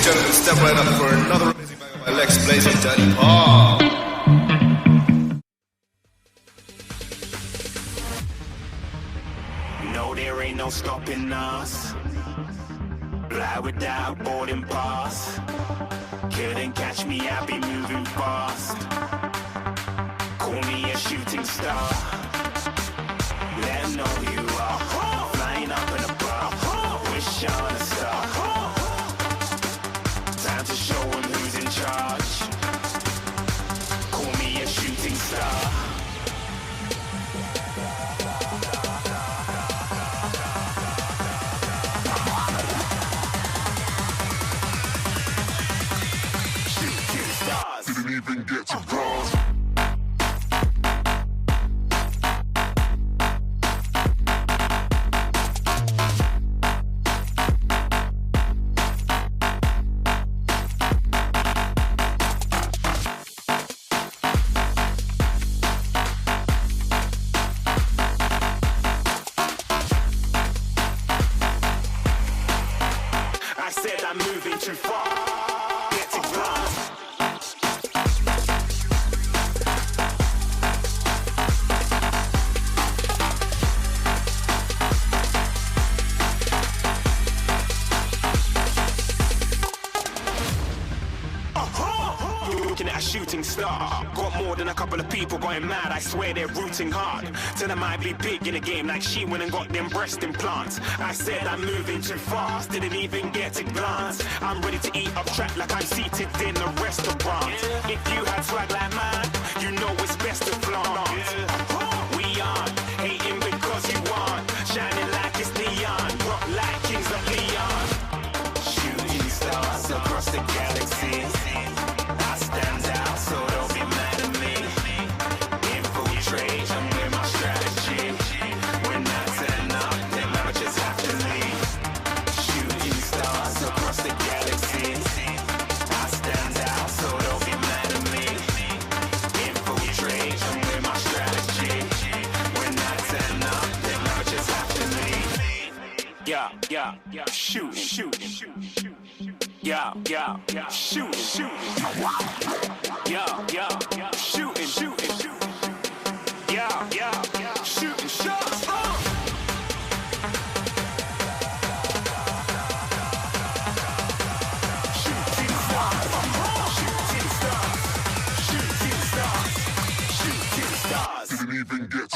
gentlemen, step right up for another amazing bang of my legs blazing daddy paw. No, there ain't no stopping us. Fly without boarding pass. Couldn't catch me, I be moving fast. Call me a shooting star. Let 'em know who you are. Flying up in a bar. Wish on a star. Time to show 'em who's in charge. Call me a shooting star. Didn't even get to bronze. I said I'm moving too far. Get to glass. Looking at a shooting star. Got more than a couple of people going mad. I swear they're rooting hard. Tell them I be big in the game like she went and got them breast implants. I said I'm moving too fast. Didn't even get to glance. I'm ready to eat up track like I'm seated in a restaurant. If you had swag like mine, you know it's best to flaunt. We aren't hating because you aren't. Shining like it's neon. Rock like kings of Leon. Shooting stars across the galaxy. I stand out, so don't be mad at me. Infiltrate, I'm with my strategy. When I turn up, them amateurs have to leave. Shooting stars across the galaxy. I stand out, so don't be mad at me. Infiltrate, I'm with my strategy. When I turn up, them amateurs have to leave. Yeah, shooting. Yeah, shooting. Yeah, shooting. Yeah, shooting shots. Shooting stars. Didn't even get